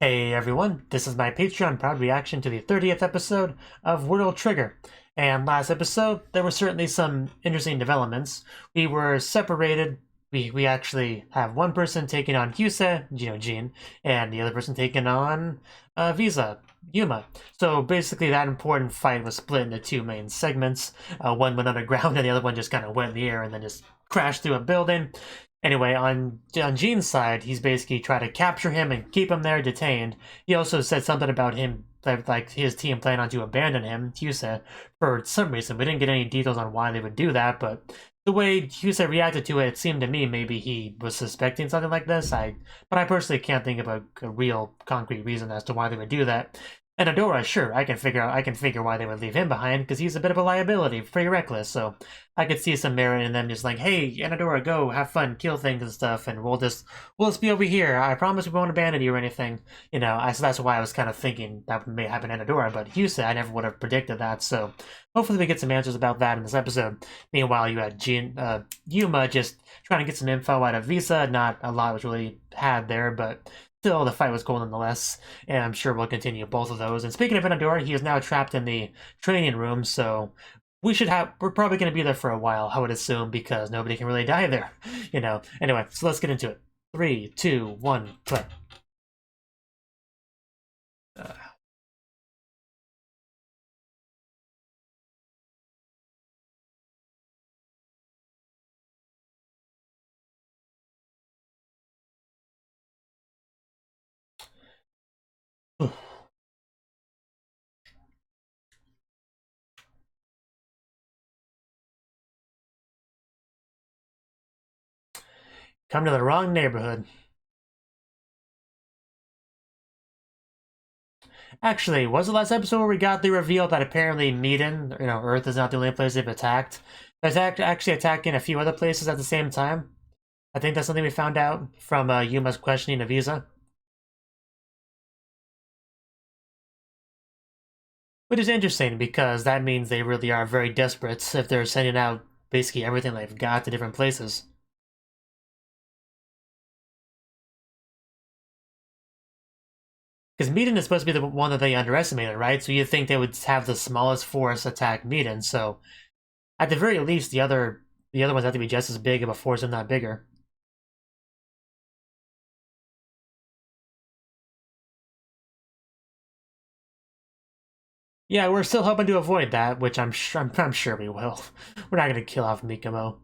Hey everyone, this is my Patreon proud reaction to the 30th episode of World Trigger. And last episode, there were certainly some interesting developments. We were separated. We actually have one person taking on Hyuse, Jean, and the other person taking on Visa, Yuma. So basically that important fight was split into two main segments. One went underground and the other one just kind of went in the air and then just crashed through a building. Anyway, on Jean's side, he's basically tried to capture him and keep him there detained. He also said something about him, like his team plan on to abandon him, Hyuse, for some reason. We didn't get any details on why they would do that, but the way Hyuse reacted to it, it seemed to me maybe he was suspecting something like this. But I personally can't think of a real concrete reason as to why they would do that. And Adora, sure, I can figure why they would leave him behind, because he's a bit of a liability, pretty reckless, so I could see some merit in them just like, hey, Anadora, go, have fun, kill things and stuff, and we'll just be over here. I promise we won't abandon you or anything. So that's why I was kind of thinking that may happen to Anadora, but Hyuse, I never would have predicted that, so hopefully we get some answers about that in this episode. Meanwhile, you had Yuma just trying to get some info out of Visa. Not a lot was really had there, but still, the fight was cool nonetheless, and I'm sure we'll continue both of those. And speaking of Anadora, he is now trapped in the training room, so we're probably going to be there for a while, I would assume, because nobody can really die there, Anyway, so let's get into it. 3, 2, 1, play. Come to the wrong neighborhood. Actually, was the last episode where we got the reveal that apparently Medan, Earth is not the only place they've attacked? There's actually attacking a few other places at the same time. I think that's something we found out from Yuma's questioning of Visa. Which is interesting, because that means they really are very desperate if they're sending out basically everything they've got to different places. Because Medan is supposed to be the one that they underestimated, right? So you'd think they would have the smallest force attack Medan, so at the very least the other ones have to be just as big of a force, if not bigger. Yeah, we're still hoping to avoid that, which I'm sure we will. We're not gonna kill off Mikomo.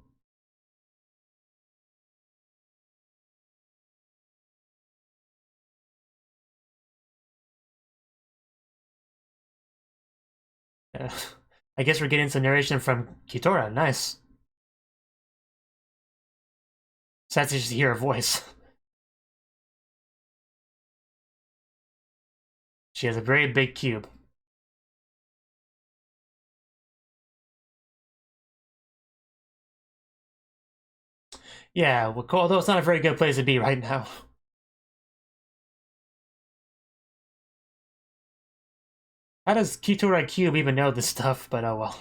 I guess we're getting some narration from Kitora. Nice. Sad to just hear her voice. She has a very big cube. Yeah, well, although it's not a very good place to be right now. How does Kitora Cube even know this stuff? But oh well.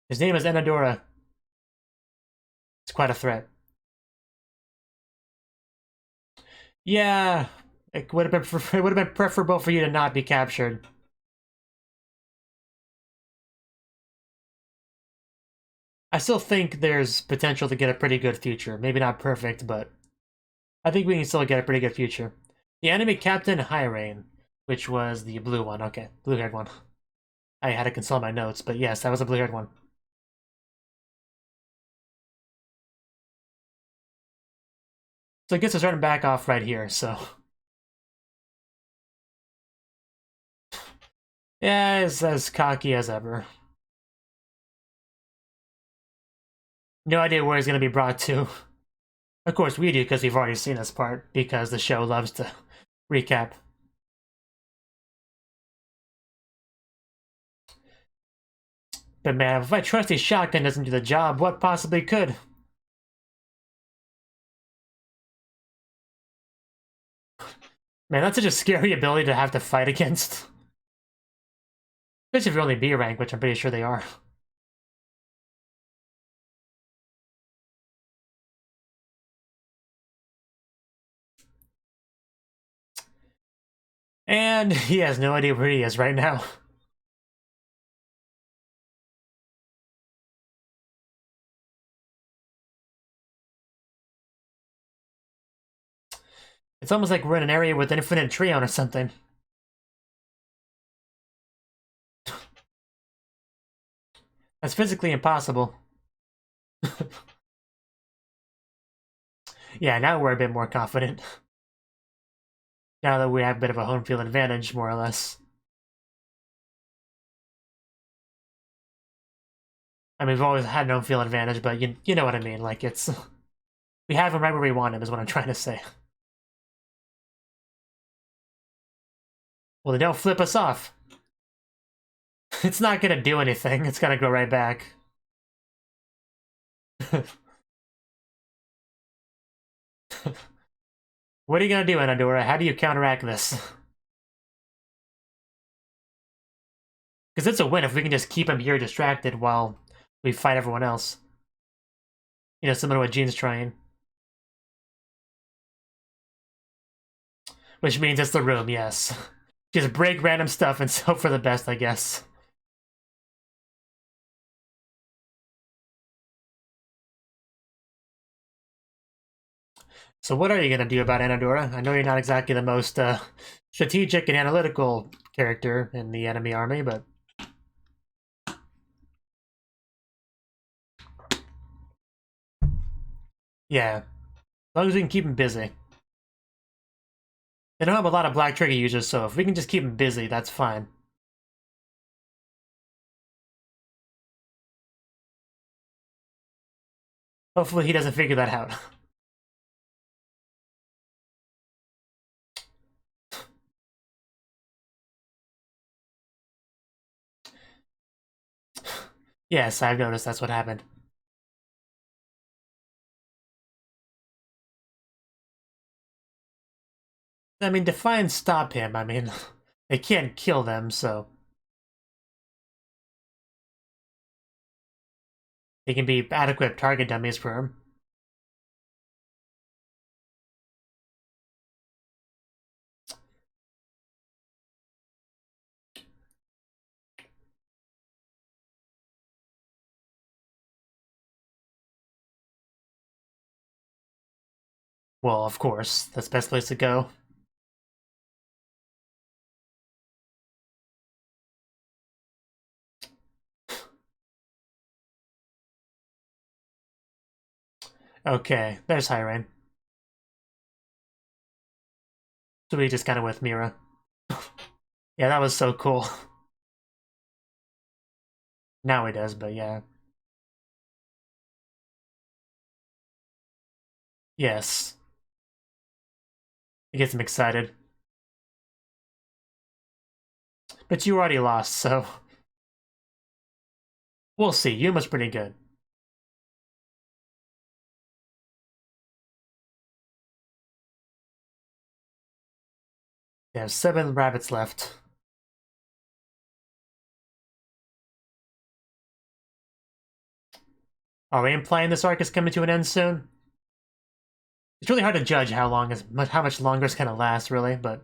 His name is Enadora. It's quite a threat. Yeah, it would have been preferable for you to not be captured. I still think there's potential to get a pretty good future. Maybe not perfect, but I think we can still get a pretty good future. The enemy captain Hyrain, which was the blue one. Okay, blue-haired one. I had to consult my notes, but yes, that was a blue-haired one. So I guess it's starting back off right here, so. Yeah, it's as cocky as ever. No idea where he's going to be brought to. Of course we do, because we've already seen this part, because the show loves to recap. But man, if my trusty shotgun doesn't do the job, what possibly could? Man, that's such a scary ability to have to fight against. Especially if you're only B rank, which I'm pretty sure they are. And he has no idea where he is right now. It's almost like we're in an area with infinite Treon or something. That's physically impossible. Yeah, now we're a bit more confident. Now that we have a bit of a home field advantage, more or less. I mean, we've always had an home field advantage, but you know what I mean. Like, it's... We have him right where we want him, is what I'm trying to say. Well, they don't flip us off. It's not gonna do anything. It's gonna go right back. What are you gonna do, Anadora? How do you counteract this? Because it's a win if we can just keep him here distracted while we fight everyone else. You know, similar to what Jean's trying. Which means it's the room, yes. Just break random stuff and hope for the best, I guess. So what are you going to do about Anadora? I know you're not exactly the most strategic and analytical character in the enemy army, but... Yeah, as long as we can keep him busy. They don't have a lot of Black Trigger users, so if we can just keep him busy, that's fine. Hopefully he doesn't figure that out. Yes, I've noticed that's what happened. I mean, Defiance stop him. I mean, they can't kill them, so... They can be adequate target dummies for him. Well, of course, that's the best place to go. Okay, there's High Rain. So we just kind of with Mira. Yeah, that was so cool. Now he does, but yeah. Yes. It gets him excited. But you already lost, so... We'll see. Yuma's pretty good. They have 7 rabbits left. Are we implying this arc is coming to an end soon? It's really hard to judge how much longer it's gonna last, really, but...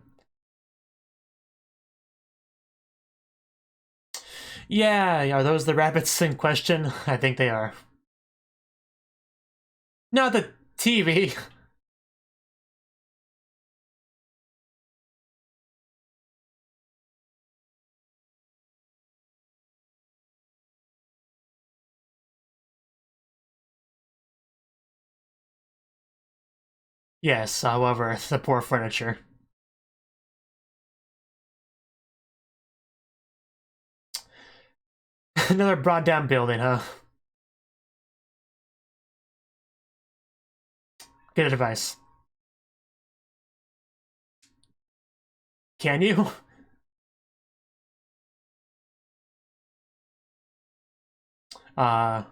Yeah, are those the rabbits in question? I think they are. Not the TV. Yes, however, the poor furniture. Another brought down building, huh? Good advice. Can you? Uh...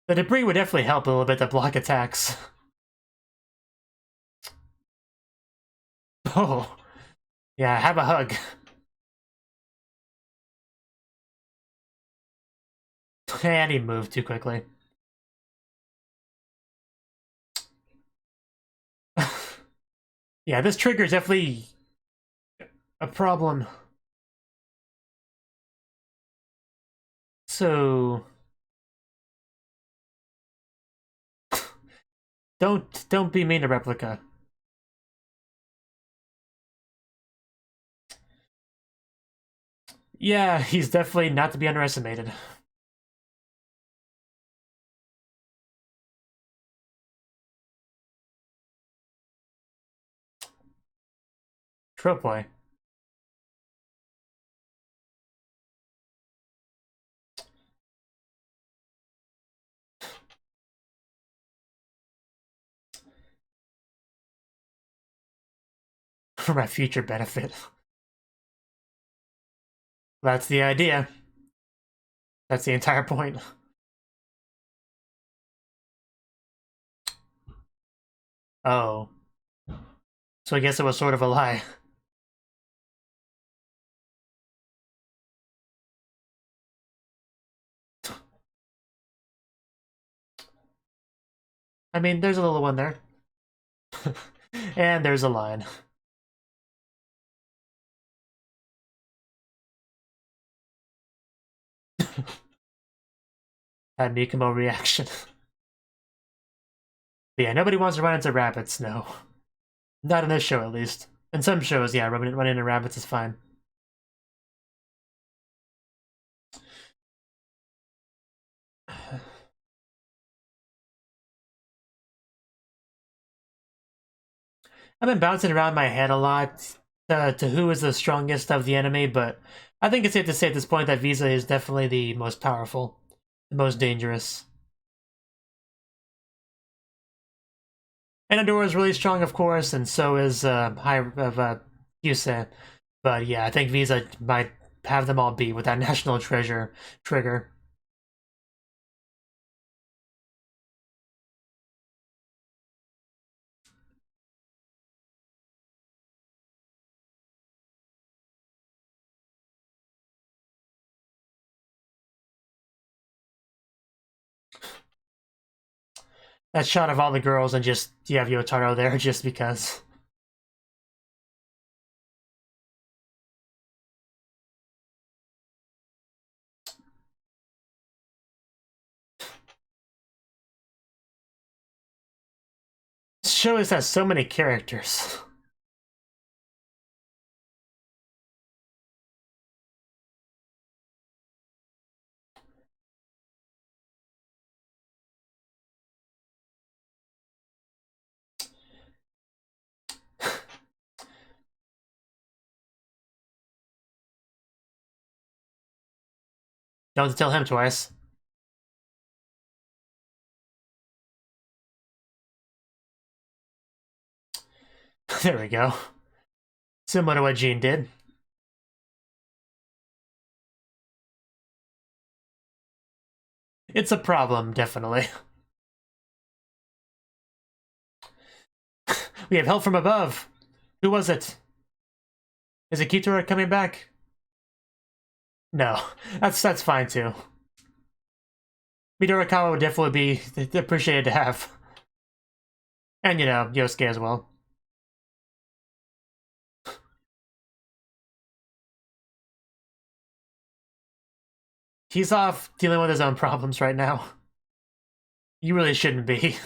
The debris would definitely help a little bit to block attacks. Oh. Yeah, have a hug. And he moved too quickly. Yeah, this trigger is definitely a problem. So don't be mean to Replica. Yeah, he's definitely not to be underestimated. Trope boy. For my future benefit. That's the idea. That's the entire point. Oh. So I guess it was sort of a lie. I mean, there's a little one there. And there's a line. That Mikumo reaction. But yeah, nobody wants to run into rabbits, no. Not in this show, at least. In some shows, yeah, running into rabbits is fine. I've been bouncing around my head a lot to who is the strongest of the enemy, but I think it's safe to say at this point that Visa is definitely the most powerful, the most dangerous. And Adora is really strong, of course, and so is Yusei. But yeah, I think Visa might have them all beat with that national treasure trigger. That shot of all the girls and just you have Yotaro there just because. This show has so many characters. Don't tell him twice. There we go. Similar to what Jean did. It's a problem, definitely. We have help from above. Who was it? Is it Kitora coming back? No, that's fine too. Midorikawa would definitely be appreciated to have. And, you know, Yosuke as well. He's off dealing with his own problems right now. You really shouldn't be.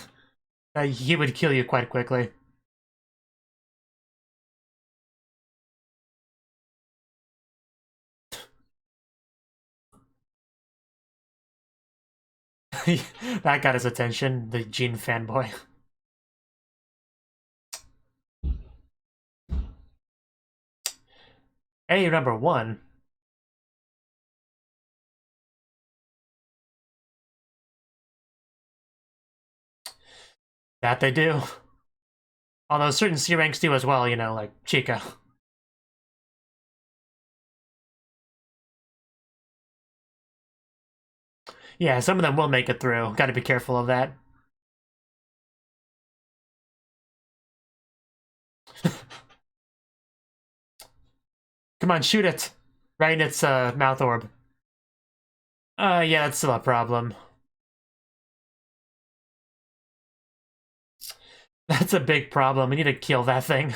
He would kill you quite quickly. That got his attention, the Jean fanboy. Hey, number one. That they do. Although certain C ranks do as well, you know, like Chica. Yeah, some of them will make it through. Gotta be careful of that. Come on, shoot it! Right in its mouth orb. Yeah, that's still a problem. That's a big problem. We need to kill that thing.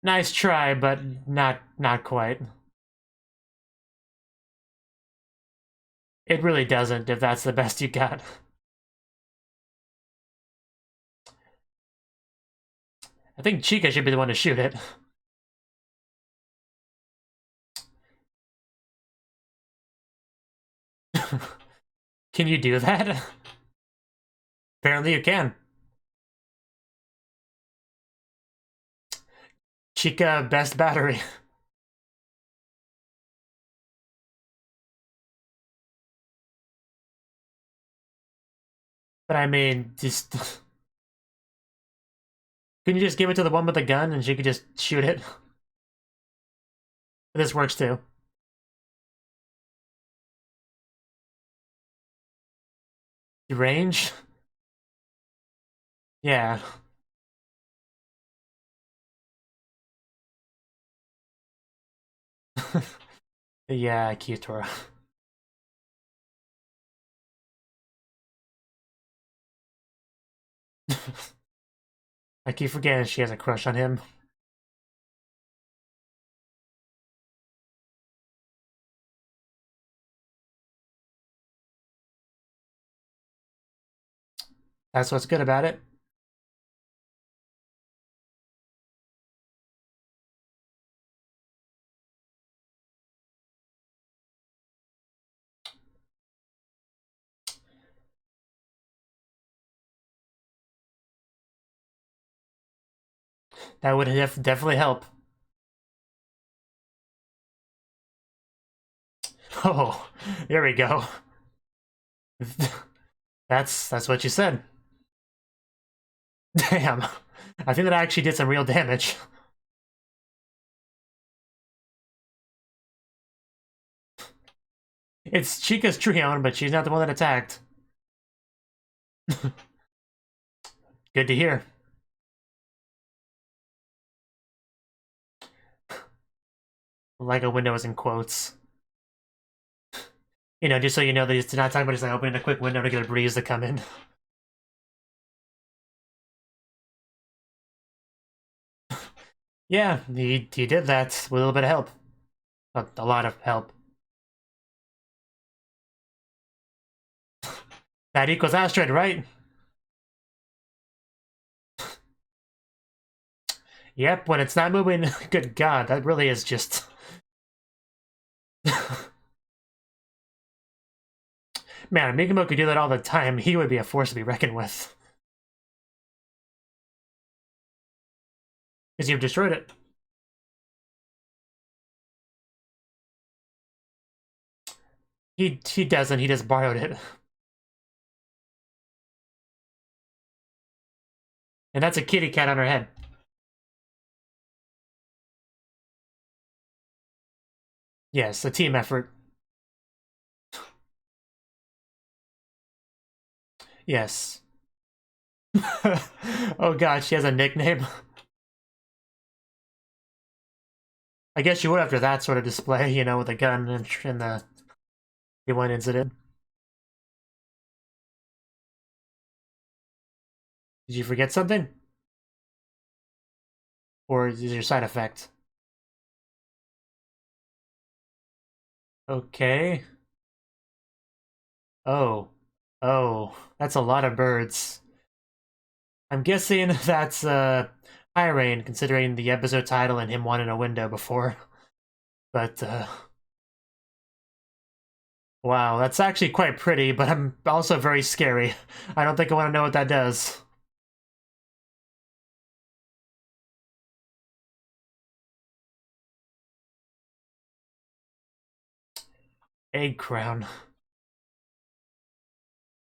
Nice try, but not quite. It really doesn't, if that's the best you got. I think Chica should be the one to shoot it. Can you do that? Apparently you can. Chica, best battery. But I mean, just... Couldn't you just give it to the one with the gun and she could just shoot it? This works too. Range? Yeah. Yeah, Kyutora. I keep forgetting she has a crush on him. That's what's good about it. That would definitely help. Oh, there we go. That's what you said. Damn. I think that actually did some real damage. It's Chica's Trion, but she's not the one that attacked. Good to hear. Like a window is in quotes. You know, just so you know that he's not talking about just like opening a quick window to get a breeze to come in. Yeah, he did that with a little bit of help. A lot of help. That equals asteroid, right? Yep, when it's not moving, good god, that really is just... Man, if Megamo could do that all the time, he would be a force to be reckoned with. Because you've destroyed it. He doesn't, he just borrowed it. And that's a kitty cat on her head. Yes, a team effort. Yes. Oh god, she has a nickname. I guess you would after that sort of display, you know, with a gun and the one incident. Did you forget something? Or is your side effect? Okay. Oh. Oh. That's a lot of birds. I'm guessing that's high rain, considering the episode title and him wanting a window before. But wow, that's actually quite pretty, but I'm also very scary. I don't think I want to know what that does. Egg crown.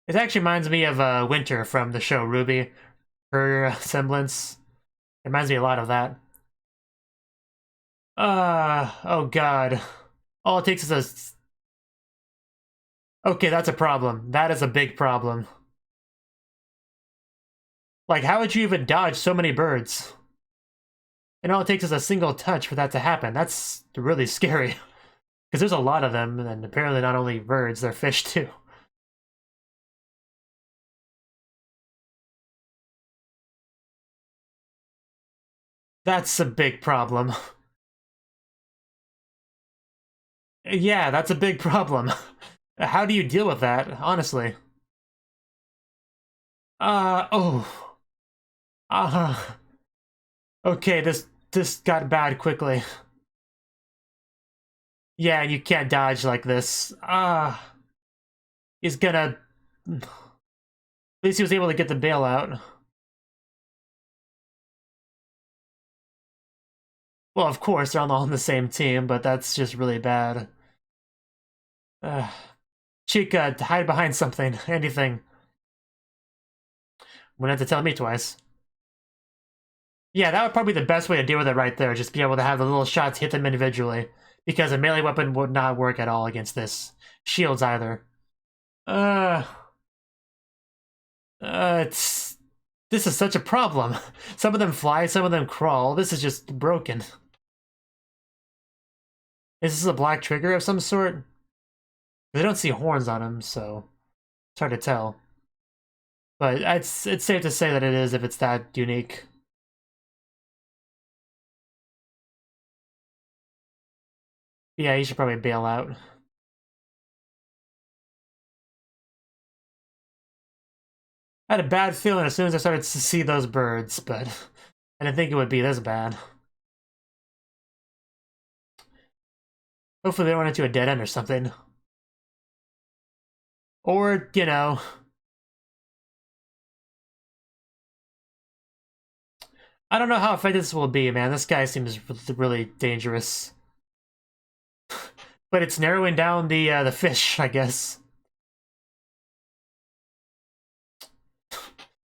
It actually reminds me of Winter from the show Ruby. Her semblance. It reminds me a lot of that. Oh god. All it takes is a... Okay, that's a problem. That is a big problem. Like, how would you even dodge so many birds? And all it takes is a single touch for that to happen. That's really scary. Because there's a lot of them, and apparently not only birds, they're fish too. That's a big problem. Yeah, that's a big problem. How do you deal with that, honestly? Oh. Uh, okay, this got bad quickly. Yeah, you can't dodge like this. He's gonna... At least he was able to get the bailout. Well, of course, they're all on the same team, but that's just really bad. Chica, hide behind something. Anything. Wouldn't have to tell me twice. Yeah, that would probably be the best way to deal with it right there. Just be able to have the little shots hit them individually. Because a melee weapon would not work at all against this. Shields either. It's... This is such a problem. Some of them fly, some of them crawl. This is just broken. Is this a black trigger of some sort? They don't see horns on him, so it's hard to tell. But it's safe to say that it is if it's that unique. Yeah, you should probably bail out. I had a bad feeling as soon as I started to see those birds, but I didn't think it would be this bad. Hopefully they don't run into a dead end or something. Or, you know... I don't know how effective this will be, man. This guy seems really dangerous. But it's narrowing down the fish, I guess.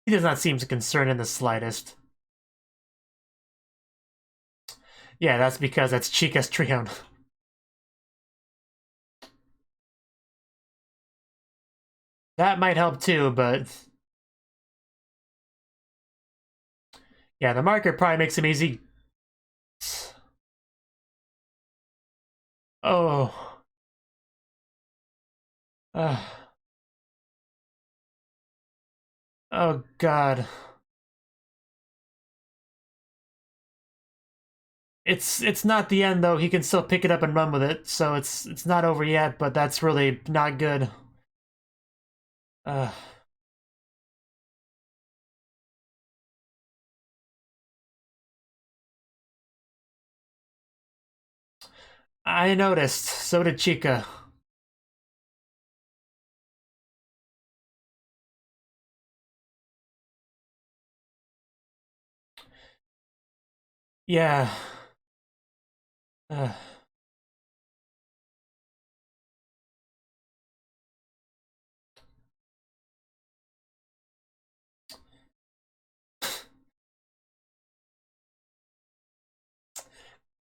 He does not seem concerned in the slightest. Yeah, that's because that's Chica's Trion. That might help too, but... Yeah, the marker probably makes him easy. Oh. Oh, God. It's not the end, though. He can still pick it up and run with it, so it's not over yet, but that's really not good. I noticed. So did Chica. Yeah.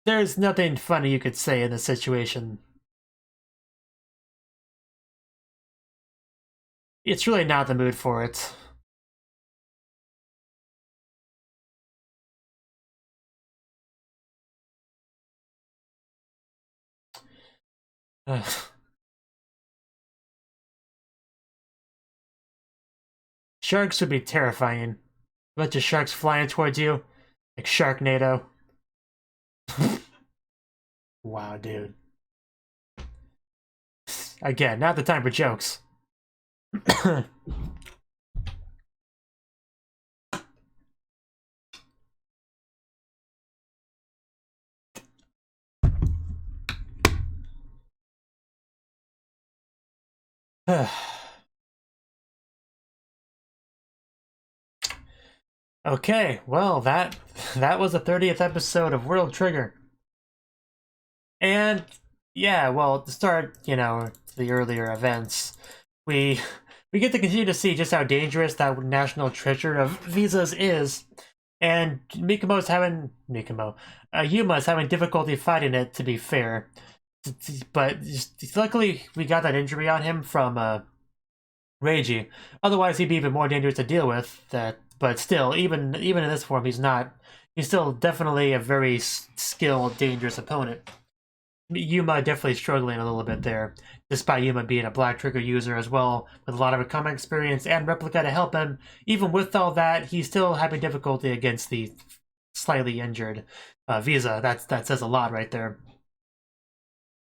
There's nothing funny you could say in this situation. It's really not the mood for it. Sharks would be terrifying. A bunch of sharks flying towards you. Like Sharknado. Wow, dude. Again, not the time for jokes. Okay, well, that was the 30th episode of World Trigger. And yeah, well, to start, you know, the earlier events, we get to continue to see just how dangerous that national treasure of visas is. And Yuma's having difficulty fighting it, to be fair. But luckily, we got that injury on him from Reiji. Otherwise, he'd be even more dangerous to deal with. But still, even in this form, he's not. He's still definitely a very skilled, dangerous opponent. Yuma definitely struggling a little bit there, despite Yuma being a black trigger user as well, with a lot of combat experience and replica to help him. Even with all that, he's still having difficulty against the slightly injured Visa. That says a lot right there.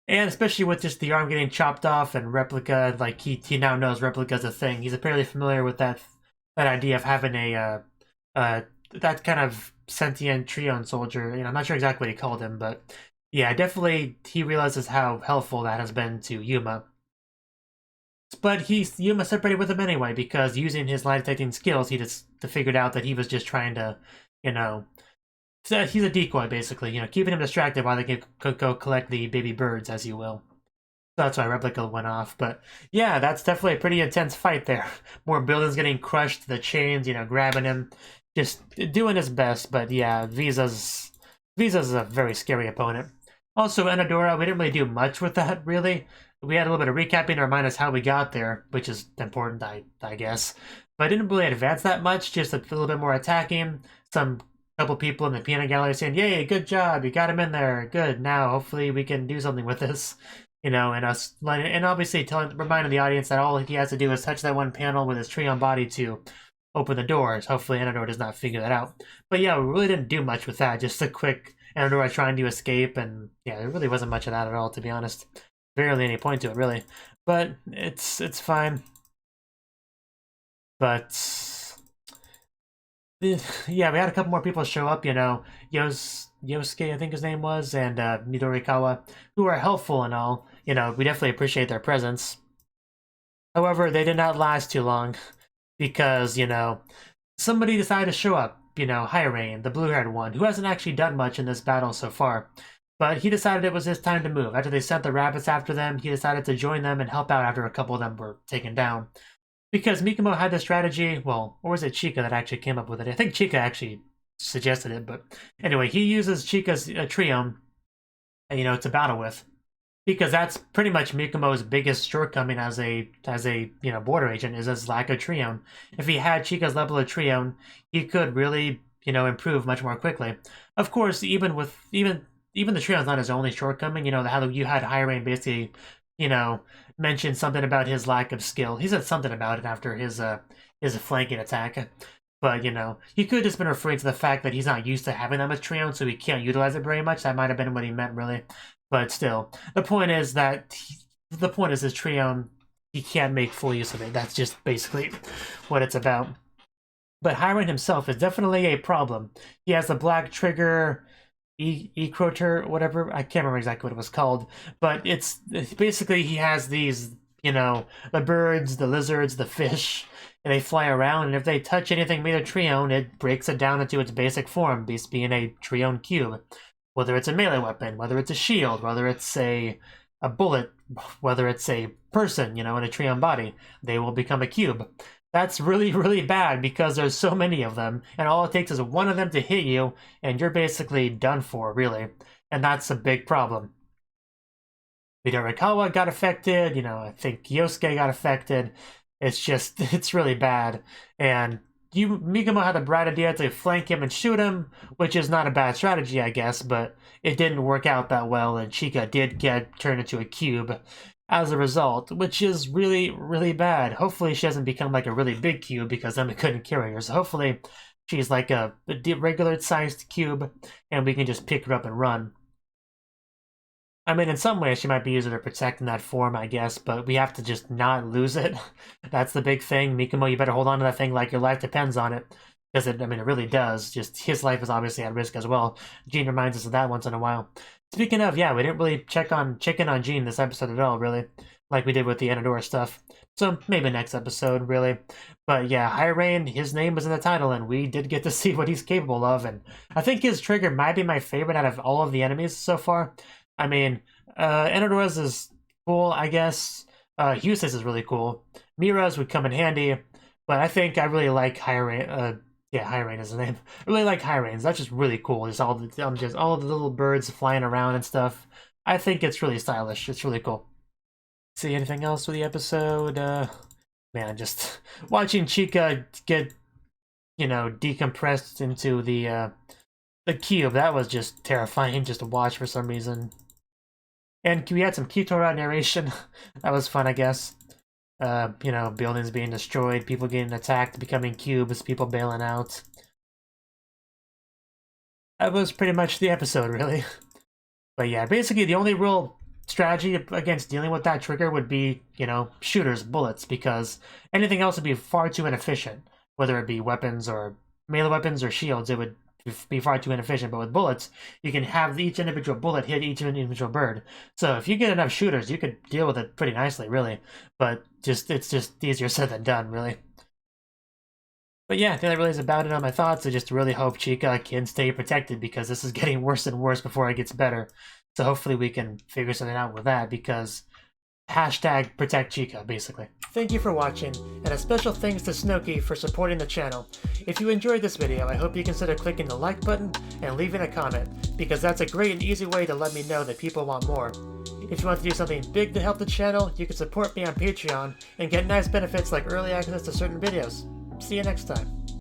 And especially with just the arm getting chopped off and Replica, like he now knows Replica's a thing. He's apparently familiar with that idea of having a that kind of sentient Trion soldier. I'm not sure exactly what he called him, but yeah, definitely he realizes how helpful that has been to Yuma. But Yuma separated with him anyway because using his lie detecting skills, he just figured out that he was just trying to, you know, so he's a decoy basically, keeping him distracted while they could go collect the baby birds, as you will. So that's why Replica went off. But yeah, that's definitely a pretty intense fight there. More buildings getting crushed, the chains, grabbing him, just doing his best. But yeah, Visa's a very scary opponent. Also, Enadora, we didn't really do much with that, really. We had a little bit of recapping to remind us how we got there, which is important, I guess. But I didn't really advance that much, just a little bit more attacking. Some couple people in the peanut gallery saying, "Yay, good job, you got him in there, good, now hopefully we can do something with this." And us, and obviously reminding the audience that all he has to do is touch that one panel with his Trion body to open the doors. Hopefully Enadora does not figure that out. But yeah, we really didn't do much with that, just a quick Enadora trying to escape, and yeah, there really wasn't much of that at all, to be honest. Barely any point to it, really. But it's fine. But yeah, we had a couple more people show up, Yosuke, I think his name was, and Midorikawa, who are helpful and all. We definitely appreciate their presence. However, they did not last too long because, somebody decided to show up, Hyrain, the blue-haired one, who hasn't actually done much in this battle so far. But he decided it was his time to move. After they sent the rabbits after them, he decided to join them and help out after a couple of them were taken down. Because Mikumo had the strategy, well, or was it Chika that actually came up with it? I think Chika actually suggested it, but anyway, he uses Chika's Trion, to battle with. Because that's pretty much Mikumo's biggest shortcoming as a border agent, is his lack of Trion. If he had Chika's level of Trion, he could really, improve much more quickly. Of course, even the Trion's not his only shortcoming. How you had Hyrain basically, mention something about his lack of skill. He said something about it after his flanking attack. But, he could have just been referring to the fact that he's not used to having that much Trion, so he can't utilize it very much. That might have been what he meant, really. But still, the point is his Trion, he can't make full use of it. That's just basically what it's about. But Hyrain himself is definitely a problem. He has the black trigger, Ecroter, whatever, I can't remember exactly what it was called, but it's basically he has these, the birds, the lizards, the fish, and they fly around, and if they touch anything made of Trion, it breaks it down into its basic form, being a Trion cube. Whether it's a melee weapon, whether it's a shield, whether it's a bullet, whether it's a person, in a Trion body, they will become a cube. That's really, really bad because there's so many of them, and all it takes is one of them to hit you, and you're basically done for, really. And that's a big problem. Midorikawa got affected, I think Yosuke got affected. It's really bad. And Mikumo had the bright idea to flank him and shoot him, which is not a bad strategy, I guess, but it didn't work out that well, and Chika did get turned into a cube as a result, which is really, really bad. Hopefully she doesn't become like a really big cube, because then we couldn't carry her. So hopefully she's like a regular-sized cube, and we can just pick her up and run. I mean, in some ways she might be used to protect in that form, I guess, but we have to just not lose it. That's the big thing. Mikumo, you better hold on to that thing like your life depends on it. Because it really does. Just his life is obviously at risk as well. Gene reminds us of that once in a while. Speaking of, yeah, we didn't really check in on Gene this episode at all, really. Like we did with the Enadora stuff. So maybe next episode, really. But yeah, Hyrain, his name was in the title, and we did get to see what he's capable of. And I think his trigger might be my favorite out of all of the enemies so far. I mean, Enadora's is cool, I guess. Husis is really cool. Mira's would come in handy. But I think I really like Hyrain. Yeah, Hyrain is the name. I really like Hyrain's. That's just really cool. Just all the little birds flying around and stuff. I think it's really stylish. It's really cool. See anything else with the episode? Man, just watching Chika get, decompressed into the cube. That was just terrifying just to watch for some reason. And we had some Kitora narration. That was fun, I guess. Buildings being destroyed, people getting attacked, becoming cubes, people bailing out. that was pretty much the episode, really. But yeah, basically the only real strategy against dealing with that trigger would be, you know, shooters, bullets, because anything else would be far too inefficient. Whether it be weapons or melee weapons or shields, it would be far too inefficient. But with bullets, you can have each individual bullet hit each individual bird. So if you get enough shooters, you could deal with it pretty nicely, really. But it's just easier said than done, really. But yeah, I think that really is about it on my thoughts. I just really hope Chica can stay protected because this is getting worse and worse before it gets better. So hopefully we can figure something out with that because hashtag protect Chica, basically. Thank you for watching, and a special thanks to Cnouki for supporting the channel. If you enjoyed this video, I hope you consider clicking the like button and leaving a comment, because that's a great and easy way to let me know that people want more. If you want to do something big to help the channel, you can support me on Patreon and get nice benefits like early access to certain videos. See you next time.